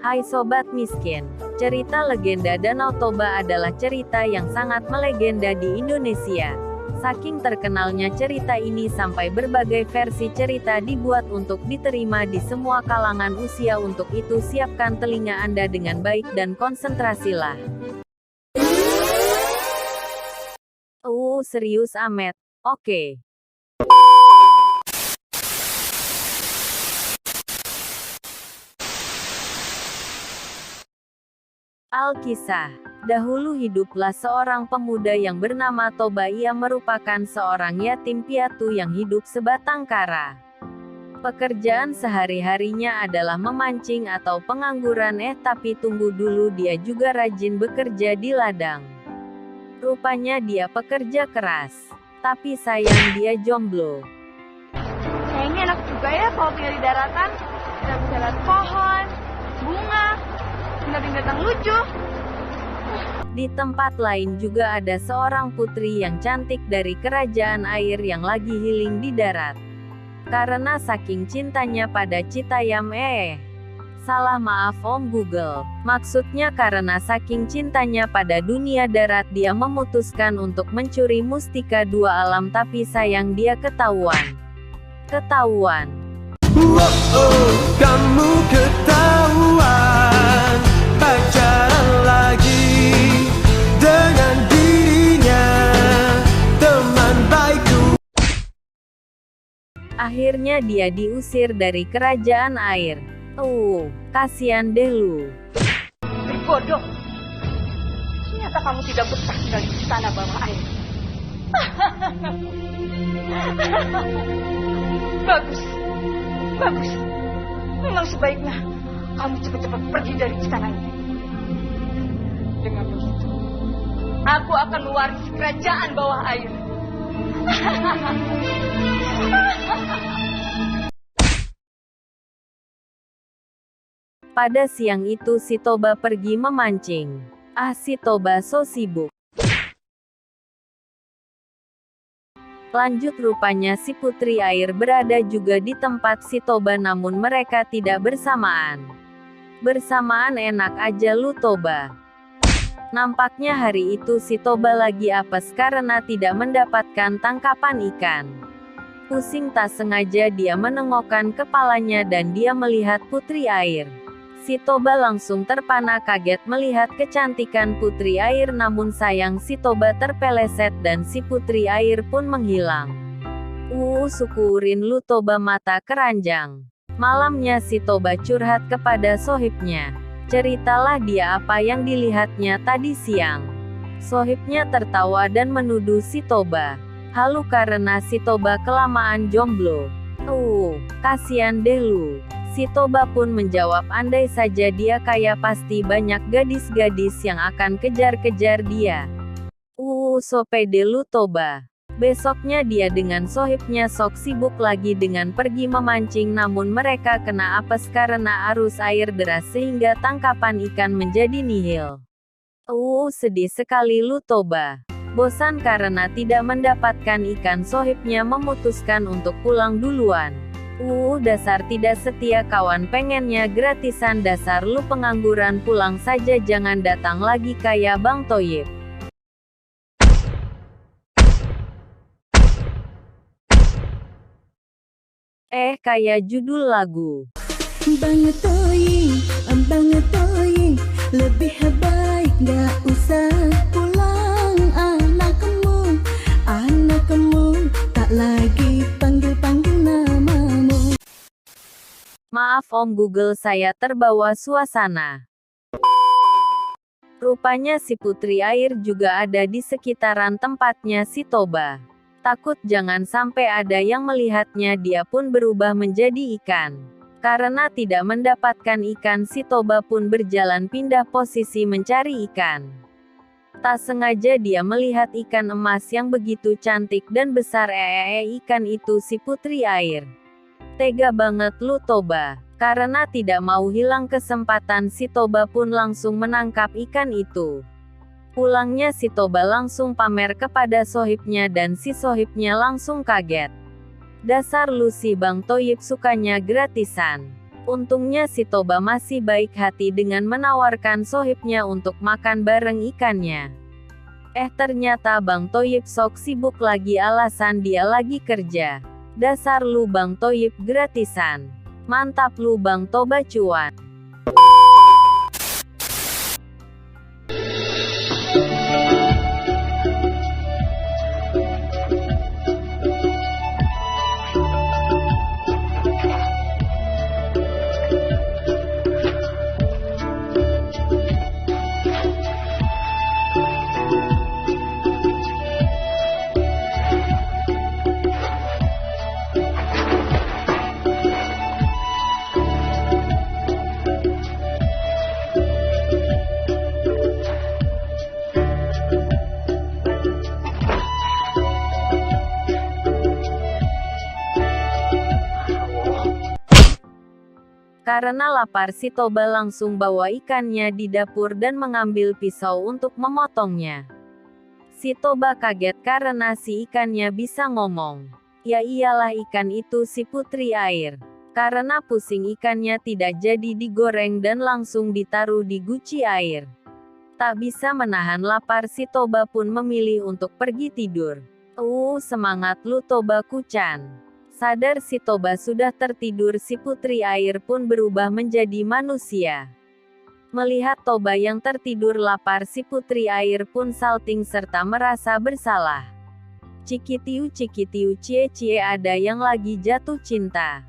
Hai Sobat Miskin, cerita legenda Danau Toba adalah cerita yang sangat melegenda di Indonesia. Saking terkenalnya cerita ini sampai berbagai versi cerita dibuat untuk diterima di semua kalangan usia. Untuk itu siapkan telinga Anda dengan baik dan konsentrasilah. Serius amet. Oke. Alkisah. Dahulu hiduplah seorang pemuda yang bernama Toba. Ia merupakan seorang yatim piatu yang hidup sebatang kara. Pekerjaan sehari-harinya adalah memancing atau pengangguran. Tapi tunggu dulu, dia juga rajin bekerja di ladang. Rupanya dia pekerja keras. Tapi sayang dia jomblo. Kayaknya enak juga ya kalau tinggal di daratan. Kita bisa lihat pohon, bunga, binatang lucu. Di tempat lain juga ada seorang putri yang cantik dari kerajaan air yang lagi healing di darat. Karena saking cintanya pada Citayam. Salah, maaf Om Google. Maksudnya karena saking cintanya pada dunia darat dia memutuskan untuk mencuri mustika dua alam. Tapi sayang dia ketahuan. Kamu ketahuan pacaran lagi dengan dirinya, teman baikku. Akhirnya dia diusir dari kerajaan air. Kasian deh lu. Bodoh. Ternyata kamu tidak betah tinggal di istana bawah air. Bagus. Memang sebaiknya kamu cepat-cepat pergi dari istana ini. Dengan begitu, aku akan mewarisi kerajaan bawah air. Pada siang itu si Toba pergi memancing. Si Toba so sibuk. Lanjut, rupanya si putri air berada juga di tempat si Toba, namun mereka tidak bersamaan. Bersamaan enak aja lu Toba. Nampaknya hari itu si Toba lagi apes karena tidak mendapatkan tangkapan ikan. Pusing tak sengaja dia menengokkan kepalanya dan dia melihat putri air. Si Toba langsung terpana kaget melihat kecantikan putri air, namun sayang si Toba terpeleset dan si putri air pun menghilang. Syukurin lu Toba mata keranjang. Malamnya si Toba curhat kepada sohibnya. Ceritalah dia apa yang dilihatnya tadi siang. Sohibnya tertawa dan menuduh si Toba. Halu karena si Toba kelamaan jomblo. Kasian deh lu. Si Toba pun menjawab, andai saja dia kaya pasti banyak gadis-gadis yang akan kejar-kejar dia. So pede lu Toba. Besoknya dia dengan sohibnya sok sibuk lagi dengan pergi memancing, namun mereka kena apes karena arus air deras sehingga tangkapan ikan menjadi nihil. Sedih sekali lu Toba. Bosan karena tidak mendapatkan ikan, sohibnya memutuskan untuk pulang duluan. Dasar tidak setia kawan, pengennya gratisan, dasar lu pengangguran, pulang saja jangan datang lagi kayak Bang Toyib. Kayak judul lagu. Bang Toyib, lebih baik gak usah pulang. Anakmu tak lagi panggil-panggil namamu. Maaf Om Google, saya terbawa suasana. Rupanya si putri air juga ada di sekitaran tempatnya si Toba. Takut jangan sampai ada yang melihatnya, dia pun berubah menjadi ikan. Karena tidak mendapatkan ikan, si Toba pun berjalan pindah posisi mencari ikan. Tak sengaja dia melihat ikan emas yang begitu cantik dan besar. Ikan itu si putri air. Tega banget lu Toba. Karena tidak mau hilang kesempatan, si Toba pun langsung menangkap ikan itu. Pulangnya si Toba langsung pamer kepada sohibnya dan si sohibnya langsung kaget. Dasar lu si Bang Toyib sukanya gratisan. Untungnya si Toba masih baik hati dengan menawarkan sohibnya untuk makan bareng ikannya. Ternyata Bang Toyib sok sibuk lagi, alasan dia lagi kerja. Dasar lu Bang Toyib gratisan. Mantap lu Bang Toba cuan. Karena lapar, si Toba langsung bawa ikannya di dapur dan mengambil pisau untuk memotongnya. Si Toba kaget karena si ikannya bisa ngomong. Ya iyalah, ikan itu si putri air. Karena pusing ikannya tidak jadi digoreng dan langsung ditaruh di guci air. Tak bisa menahan lapar, si Toba pun memilih untuk pergi tidur. Semangat lu Toba Kucan. Sadar si Toba sudah tertidur, si putri air pun berubah menjadi manusia. Melihat Toba yang tertidur lapar, si putri air pun salting serta merasa bersalah. Cikitiu cikitiu cie cie, ada yang lagi jatuh cinta.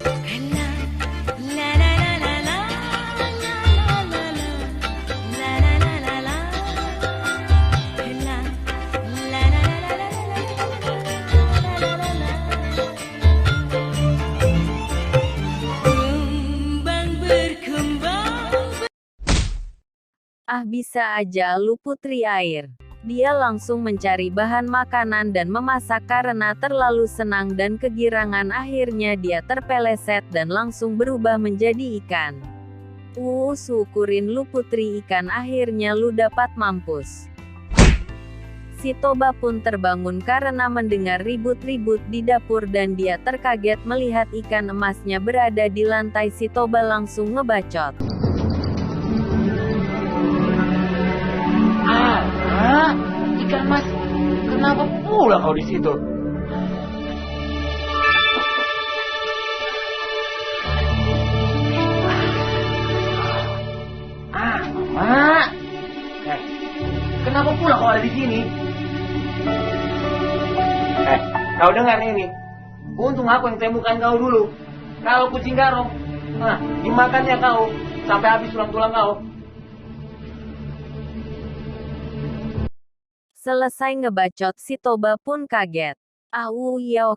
Bisa aja lu putri air. Dia langsung mencari bahan makanan dan memasak karena terlalu senang dan kegirangan. Akhirnya dia terpeleset dan langsung berubah menjadi ikan. Syukurin lu putri ikan, akhirnya lu dapat mampus. Si Toba pun terbangun karena mendengar ribut-ribut di dapur dan dia terkaget melihat ikan emasnya berada di lantai. Si Toba langsung ngebacot. Ikan mas, kenapa pula kau di situ? Mama, kenapa pula kau ada di sini? Kau dengar ini? Untung aku yang temukan kau dulu. Kalau kucing garong, dimakannya kau sampai habis tulang-tulang kau. Selesai ngebacot, si Toba pun kaget.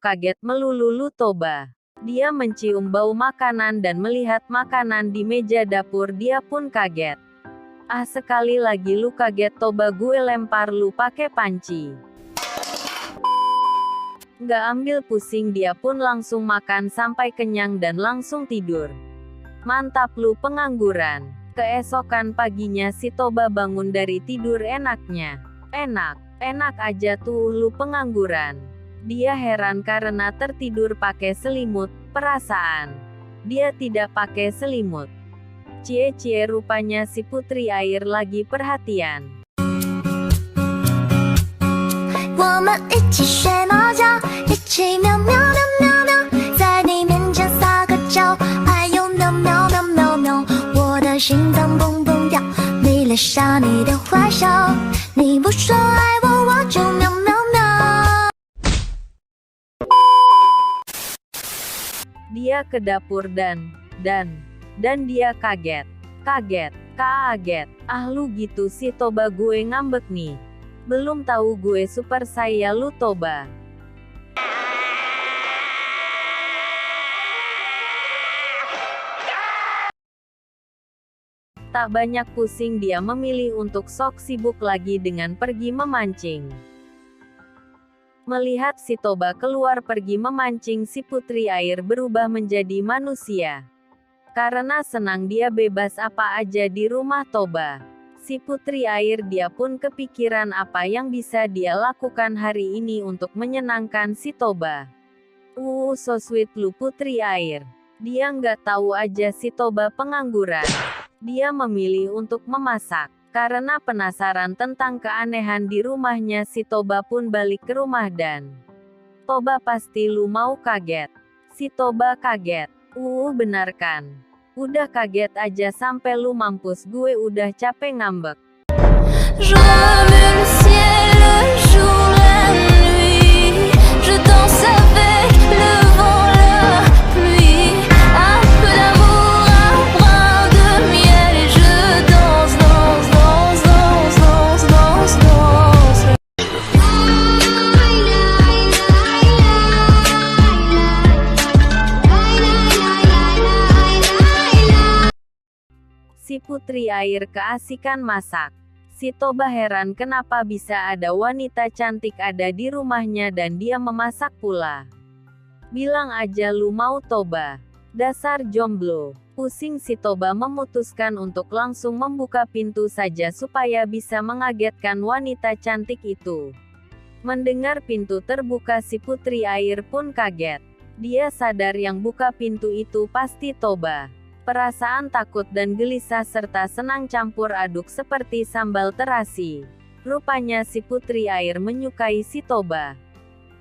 Kaget melulu lu Toba. Dia mencium bau makanan dan melihat makanan di meja dapur, dia pun kaget. Sekali lagi lu kaget Toba, gue lempar lu pakai panci. Nggak ambil pusing, dia pun langsung makan sampai kenyang dan langsung tidur. Mantap lu pengangguran. Keesokan paginya si Toba bangun dari tidur enaknya. Enak aja tuh lu pengangguran. Dia heran karena tertidur pakai selimut, perasaan dia tidak pakai selimut. Cie rupanya si putri air lagi perhatian. 我们一起睡猫觉，一起喵喵喵喵喵，在你面前撒个娇，还有喵喵喵喵喵，我的心脏蹦蹦跳，你脸上你的坏笑，你不说爱我，我就喵喵喵。 Dia ke dapur dan dia kaget. Lu gitu sih Toba, gue ngambek nih. Belum tahu gue super saya lu Toba. Tak banyak pusing, dia memilih untuk sok sibuk lagi dengan pergi memancing. Melihat si Toba keluar pergi memancing, si putri air berubah menjadi manusia. Karena senang dia bebas apa aja di rumah Toba. Si putri air dia pun kepikiran apa yang bisa dia lakukan hari ini untuk menyenangkan si Toba. So sweet lu putri air. Dia nggak tahu aja si Toba pengangguran. Dia memilih untuk memasak. Karena penasaran tentang keanehan di rumahnya, si Toba pun balik ke rumah dan Toba, pasti lu mau kaget. Si Toba kaget. Benar kan? Udah kaget aja sampai lu mampus, gue udah capek ngambek. Je remue le ciel, le jour, la nuit. Je danse avec le vent, la pluie. Un peu d'amour, un brin de miel. Et je danse, danse, danse, danse, danse, danse, danse. Si putri air keasikan masak. Si Toba heran kenapa bisa ada wanita cantik ada di rumahnya dan dia memasak pula. Bilang aja lu mau Toba. Dasar jomblo. Pusing, si Toba memutuskan untuk langsung membuka pintu saja supaya bisa mengagetkan wanita cantik itu. Mendengar pintu terbuka, si putri air pun kaget. Dia sadar yang buka pintu itu pasti Toba. Perasaan takut dan gelisah serta senang campur aduk seperti sambal terasi. Rupanya si putri air menyukai si Toba.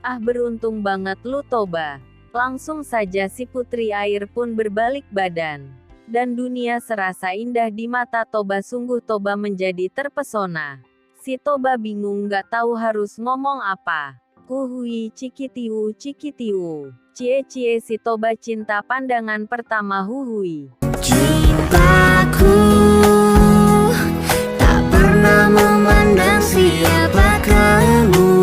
Ah, beruntung banget lu Toba. Langsung saja si putri air pun berbalik badan. Dan dunia serasa indah di mata Toba. Sungguh Toba menjadi terpesona. Si Toba bingung gak tahu harus ngomong apa. Huhui cikitiu cikitiu. Cie-cie, si Toba cinta pandangan pertama. Huhui. Cintaku tak pernah memandang siapa kamu,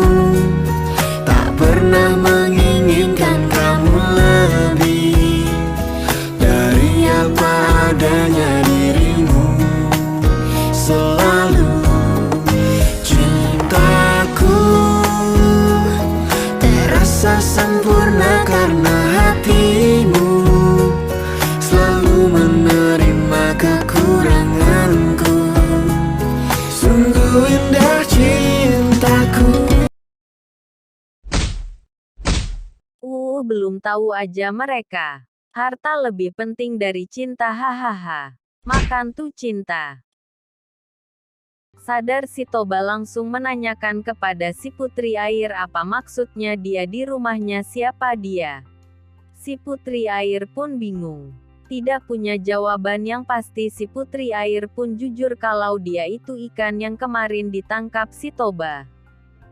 tak pernah menginginkan kamu lebih dari apa adanya dirimu. Selalu cintaku terasa sempurna karena hatimu selalu menerima kekuranganku. Sungguh indah cintaku. Belum tahu aja mereka. Harta lebih penting dari cinta, hahaha. Makan tuh cinta. Sadar, si Toba langsung menanyakan kepada si putri air apa maksudnya dia di rumahnya, siapa dia. Si putri air pun bingung. Tidak punya jawaban yang pasti. Si putri air pun jujur kalau dia itu ikan yang kemarin ditangkap si Toba.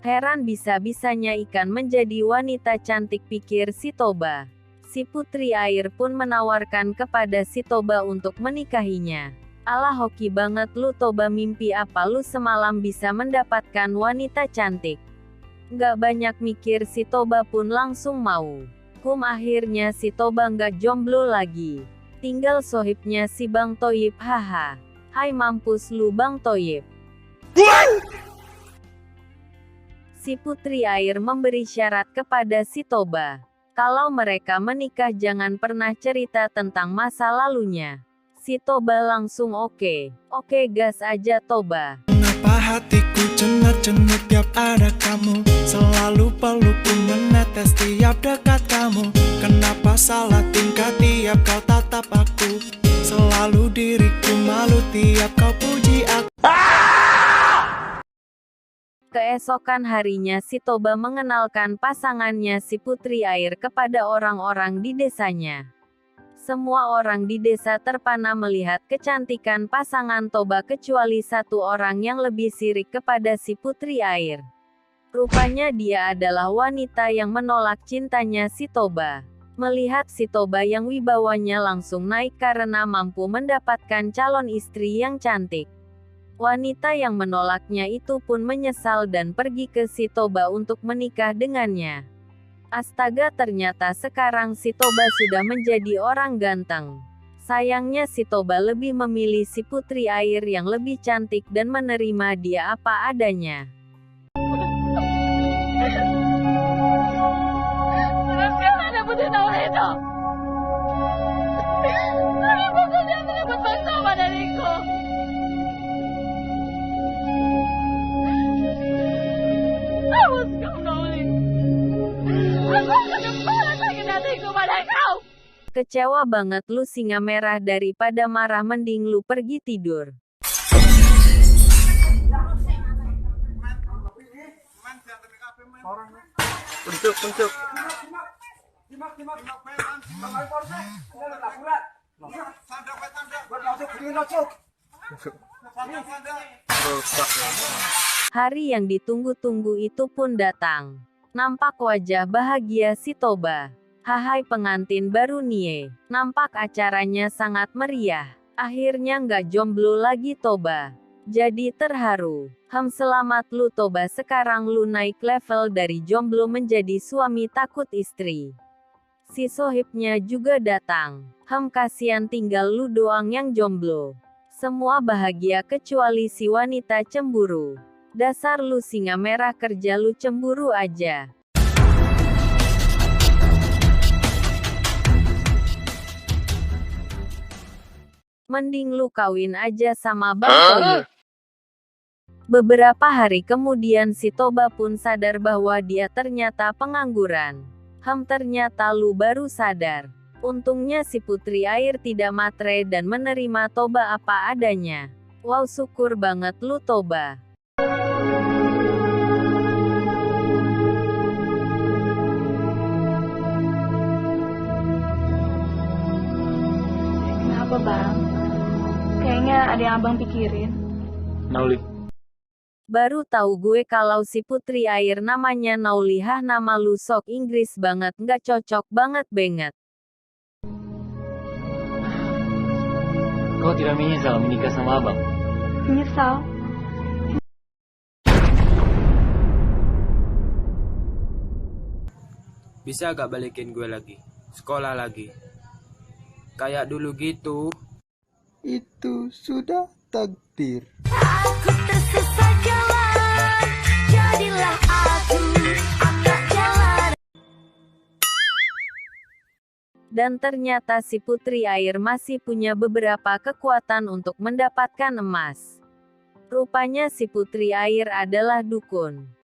Heran bisa-bisanya ikan menjadi wanita cantik, pikir si Toba. Si putri air pun menawarkan kepada si Toba untuk menikahinya. Alah, hoki banget lu Toba, mimpi apa lu semalam bisa mendapatkan wanita cantik. Gak banyak mikir, si Toba pun langsung mau. Akhirnya si Toba gak jomblo lagi. Tinggal sohibnya si Bang Toyib, haha. Hai, mampus lu Bang Toyib. Si putri air memberi syarat kepada si Toba. Kalau mereka menikah jangan pernah cerita tentang masa lalunya. Si Toba langsung oke, gas aja Toba. Kenapa hatiku cenut-cenut tiap ada kamu, selalu pelukku menetes tiap dekat kamu. Kenapa salah tingkah tiap kau tatap aku, selalu diriku malu tiap kau puji aku. Keesokan harinya si Toba mengenalkan pasangannya si putri air kepada orang-orang di desanya. Semua orang di desa terpana melihat kecantikan pasangan Toba kecuali satu orang yang lebih sirik kepada si putri air. Rupanya dia adalah wanita yang menolak cintanya si Toba. Melihat si Toba yang wibawanya langsung naik karena mampu mendapatkan calon istri yang cantik. Wanita yang menolaknya itu pun menyesal dan pergi ke si Toba untuk menikah dengannya. Astaga, ternyata sekarang si Toba sudah menjadi orang ganteng. Sayangnya si Toba lebih memilih si putri air yang lebih cantik dan menerima dia apa adanya. Terus kalian dapetin orang itu? Kenapa kalian mendapat bantuan dariku? Awas kau, Noli. Aku akan membalas sakit hatiku pada kau. Kecewa banget lu singa merah, daripada marah mending lu pergi tidur. Untuk. Hari yang ditunggu-tunggu itu pun datang. Nampak wajah bahagia si Toba. Hai pengantin baru nih. Nampak acaranya sangat meriah. Akhirnya nggak jomblo lagi Toba. Jadi terharu. Selamat lu Toba, sekarang lu naik level dari jomblo menjadi suami takut istri. Si sohibnya juga datang. Kasihan tinggal lu doang yang jomblo. Semua bahagia kecuali si wanita cemburu. Dasar lu singa merah, kerja lu cemburu aja. Mending lu kawin aja sama Bang Toyib. Beberapa hari kemudian si Toba pun sadar bahwa dia ternyata pengangguran. Ternyata lu baru sadar. Untungnya si Putri Air tidak matre dan menerima Toba apa adanya. Wow, syukur banget lu Toba. Kenapa bang? Kayaknya ada yang abang pikirin. Nauli. Baru tahu gue kalau si Putri Air namanya Naulihah, nama lu sok Inggris banget, nggak cocok banget banget. Kau tidak menyesal menikah sama abang? Menyesal. Bisa gak balikin gue lagi? Sekolah lagi. Kayak dulu gitu. Itu sudah takdir. Aku tersesat jalan, jadilah aku angkat jalan. Dan ternyata si Putri Air masih punya beberapa kekuatan untuk mendapatkan emas. Rupanya si Putri Air adalah dukun.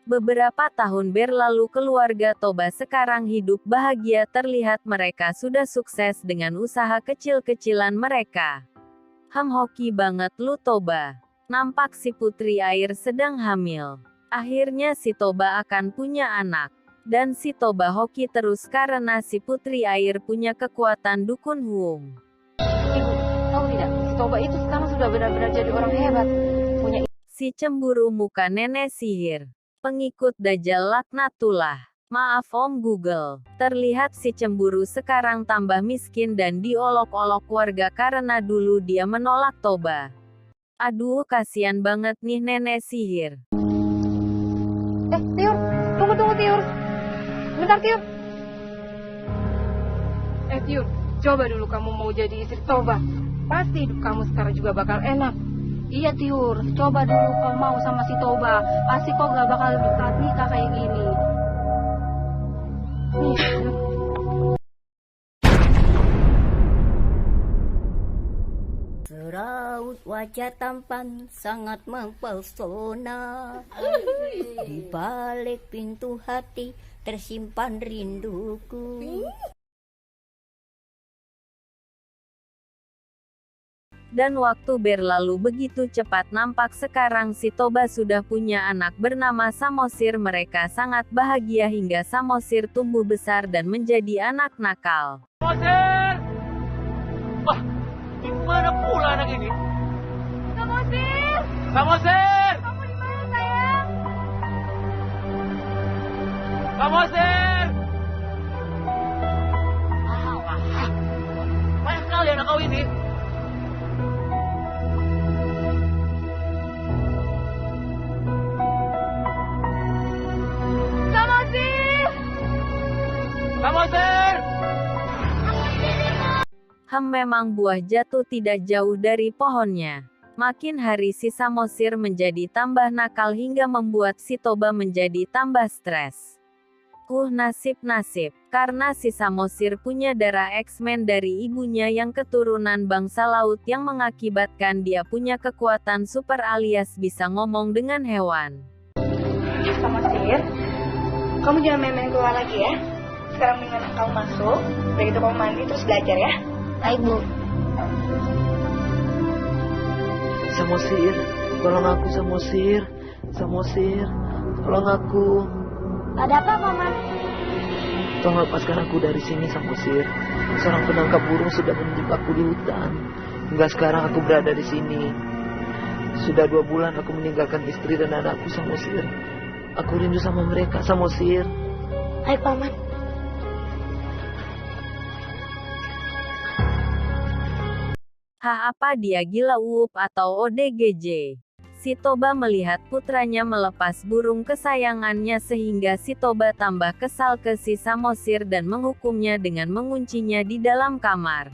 Beberapa tahun berlalu, keluarga Toba sekarang hidup bahagia, terlihat mereka sudah sukses dengan usaha kecil-kecilan mereka. Hoki banget lu Toba. Nampak si Putri Air sedang hamil. Akhirnya si Toba akan punya anak. Dan si Toba hoki terus karena si Putri Air punya kekuatan dukun huum. Ibu, tahu tidak? Si Toba itu sekarang sudah benar-benar jadi orang hebat. Punya Si cemburu muka nenek sihir. Pengikut Dajjal laknatullah. Maaf Om Google. Terlihat si cemburu sekarang tambah miskin dan diolok-olok warga karena dulu dia menolak Toba. Aduh, kasihan banget nih nenek sihir. Tiur, tunggu Tiur. Bentar Tiur. Tiur, coba dulu kamu mau jadi istri Toba. Pasti hidup kamu sekarang juga bakal enak. Iya Tiur, coba dulu kau mau sama si Toba. Pasti kau gak bakal nikah kayak gini. Nih, Seraut wajah tampan sangat mempesona. Di balik pintu hati tersimpan rinduku. Dan waktu berlalu begitu cepat, nampak sekarang si Toba sudah punya anak bernama Samosir. Mereka sangat bahagia hingga Samosir tumbuh besar dan menjadi anak nakal. Samosir! Wah, di mana pula anak ini? Samosir! Samosir! Kamu di mana sayang? Samosir! Banyak sekali anak kau ini. Samosir! Memang buah jatuh tidak jauh dari pohonnya. Makin hari si Samosir menjadi tambah nakal hingga membuat si Toba menjadi tambah stres. Nasib-nasib, karena si Samosir punya darah X-Men dari ibunya yang keturunan bangsa laut yang mengakibatkan dia punya kekuatan super alias bisa ngomong dengan hewan. Samosir, kamu jangan main-main keluar lagi ya. Sekarang mendingan kamu masuk, begitu kamu mandi terus belajar ya. Baik, Bu. Samosir, tolong aku Samosir. Samosir, tolong aku. Ada apa, Paman? Tolong lepaskan aku dari sini Samosir. Seorang penangkap burung sudah menjebakku di hutan. Hingga sekarang aku berada di sini. Sudah 2 bulan aku meninggalkan istri dan anakku Samosir. Aku rindu sama mereka Samosir. Hai, Paman. Hah, apa dia gila Uwup atau ODGJ? Si Toba melihat putranya melepas burung kesayangannya sehingga si Toba tambah kesal ke si Samosir dan menghukumnya dengan menguncinya di dalam kamar.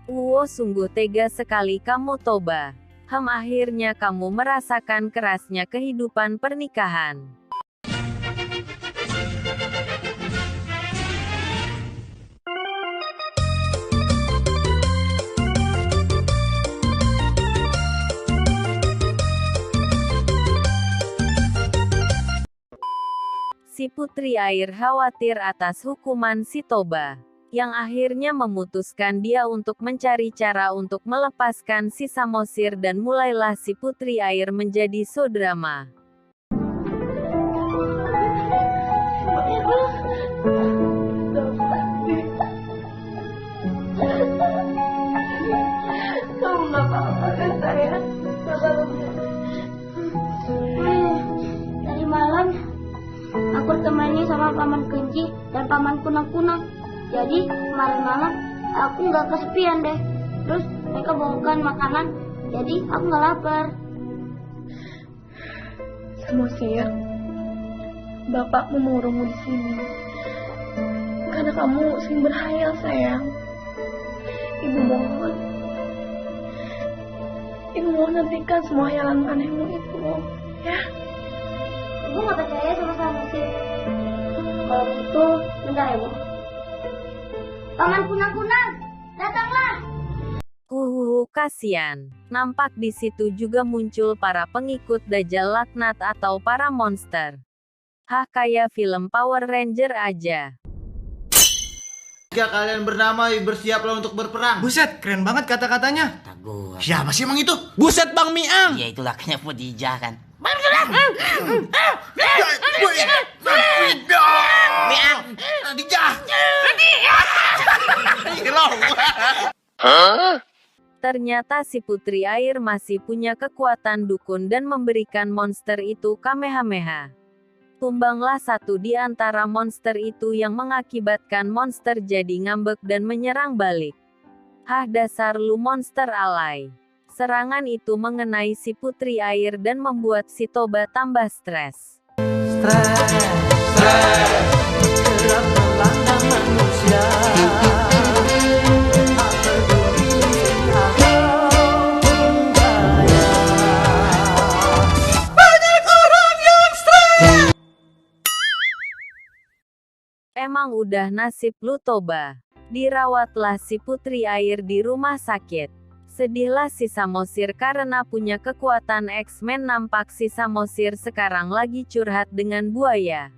Uwo, sungguh tega sekali kamu Toba. Akhirnya kamu merasakan kerasnya kehidupan pernikahan. Si Putri Air khawatir atas hukuman si Toba, yang akhirnya memutuskan dia untuk mencari cara untuk melepaskan si Samosir dan mulailah si Putri Air menjadi so drama. Kamu nggak apa-apa kan sayang? Tadi malam aku ditemani sama Paman Kenci dan Paman Kunang-Kunang. Jadi kemarin malam aku nggak kesepian deh. Terus mereka bawakan makanan, jadi aku nggak lapar. Samosir, bapakmu mengurungmu di sini karena kamu sering berhayal sayang. Ibu mohon hentikan semua hayalan anehmu itu, ya. Ibu nggak percaya sama Samosir? Kalau gitu, bentar ya, Bu. Paman Kunang-Kunang, datanglah. Kasian. Nampak di situ juga muncul para pengikut Dajjal Laknat atau para monster. Hah, kayak film Power Ranger aja. Jika kalian bernama, bersiaplah untuk berperang. Buset, keren banget kata-katanya. Siapa sih emang itu? Buset, Bang Miang. Ya itulah kayak Pudijah kan. Miang, Dijah. Ternyata si Putri Air masih punya kekuatan dukun dan memberikan monster itu Kamehameha. Tumbanglah satu di antara monster itu yang mengakibatkan monster jadi ngambek dan menyerang balik. Hah, dasar lu monster alay. Serangan itu mengenai si Putri Air dan membuat si Toba tambah stres. Emang udah nasib lu Toba. Dirawatlah si Putri Air di rumah sakit. Sedihlah si Samosir karena punya kekuatan X-Men. Nampak si Samosir sekarang lagi curhat dengan buaya.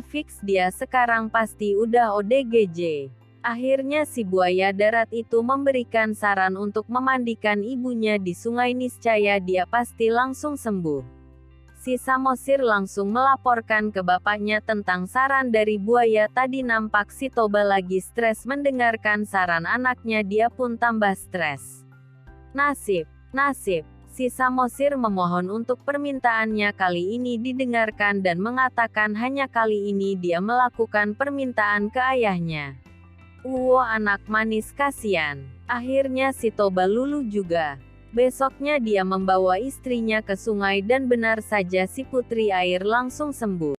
Fix dia sekarang pasti udah ODGJ. Akhirnya si buaya darat itu memberikan saran untuk memandikan ibunya di sungai, niscaya dia pasti langsung sembuh. Si Samosir langsung melaporkan ke bapaknya tentang saran dari buaya tadi. Nampak si Toba lagi stres mendengarkan saran anaknya, dia pun tambah stres. Nasib. Si Samosir memohon untuk permintaannya kali ini didengarkan dan mengatakan hanya kali ini dia melakukan permintaan ke ayahnya. Anak manis kasihan. Akhirnya si Toba luluh juga. Besoknya dia membawa istrinya ke sungai dan benar saja si Putri Air langsung sembuh.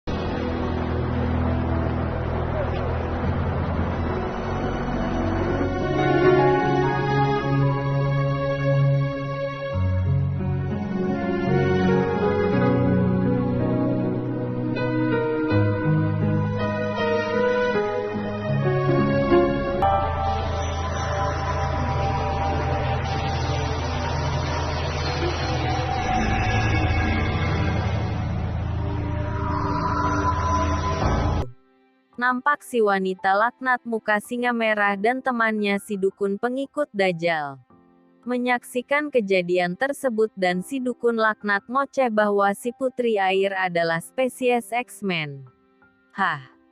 Nampak si wanita laknat muka singa merah dan temannya si dukun pengikut Dajjal menyaksikan kejadian tersebut dan si dukun laknat ngoceh bahwa si putri air adalah spesies X-Men.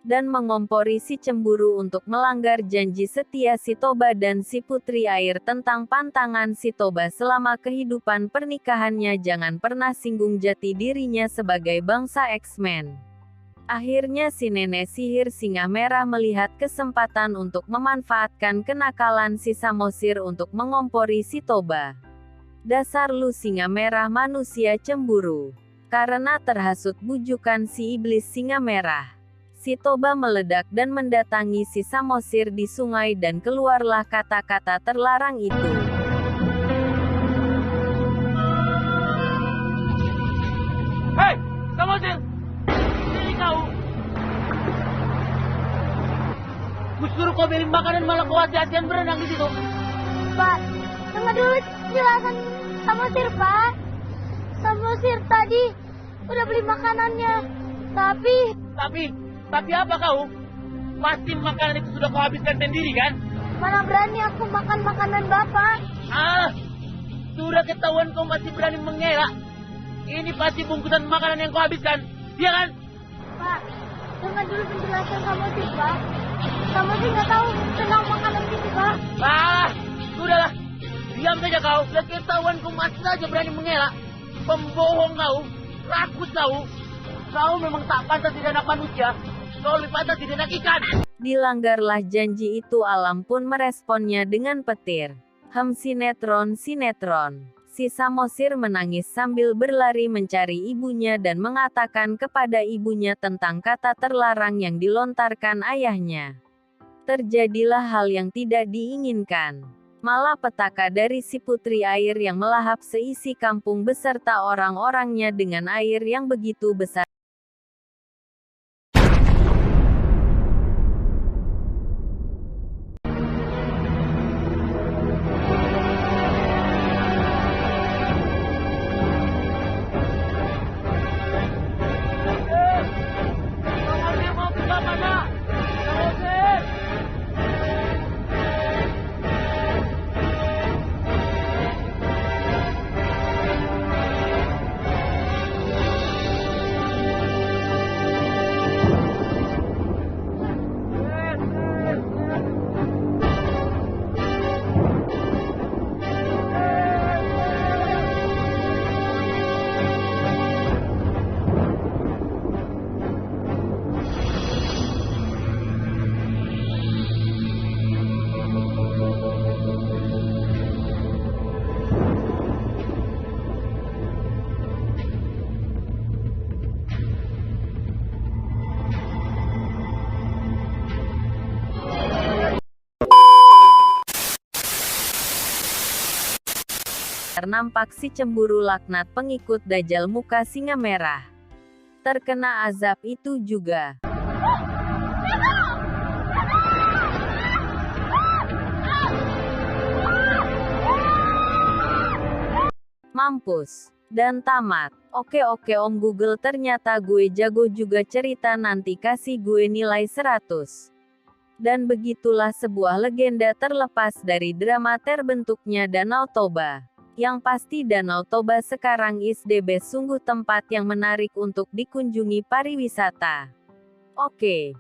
Dan mengompori si cemburu untuk melanggar janji setia si Toba dan si putri air tentang pantangan si Toba selama kehidupan pernikahannya jangan pernah singgung jati dirinya sebagai bangsa X-Men. Akhirnya si nenek sihir singa merah melihat kesempatan untuk memanfaatkan kenakalan si Samosir untuk mengompori si Toba. Dasar lu singa merah manusia cemburu. Karena terhasut bujukan si iblis singa merah, si Toba meledak dan mendatangi si Samosir di sungai dan keluarlah kata-kata terlarang itu. Hei, Samosir! Sini kau! Kusuruh kau beli makanan malah kau hati-hatian berenang di situ. Pak, dengar dulu jelasan Samosir, Pak. Samosir tadi udah beli makanannya, Tapi apa kau? Pasti makanan itu sudah kau habiskan sendiri kan? mana berani aku makan makanan Bapak. Sudah ketahuan kau masih berani mengelak. Ini pasti bungkusan makanan yang kau habiskan, iya kan? Pak, dengar dulu penjelasan Samosir, Pak. Samosir nggak tahu tentang makanan itu, Pak. Sudahlah. Diam saja kau. Sudah ketahuan kau masih saja berani mengelak. Pembohong kau. Rakus kau. Kau memang tak pantas jadi anak manusia. Kau lebih pantas jadi anak ikan. Dilanggarlah janji itu, alam pun meresponnya dengan petir. Sinetron. Si Samosir menangis sambil berlari mencari ibunya dan mengatakan kepada ibunya tentang kata terlarang yang dilontarkan ayahnya. Terjadilah hal yang tidak diinginkan. Malapetaka dari si putri air yang melahap seisi kampung beserta orang-orangnya dengan air yang begitu besar. Nampak si cemburu laknat pengikut Dajjal muka singa merah terkena azab itu juga. Mampus dan tamat. Oke Om Google, ternyata gue jago juga cerita, nanti kasih gue nilai 100. Dan begitulah sebuah legenda terlepas dari drama terbentuknya Danau Toba. Yang pasti Danau Toba sekarang is the best, sungguh tempat yang menarik untuk dikunjungi pariwisata. Oke.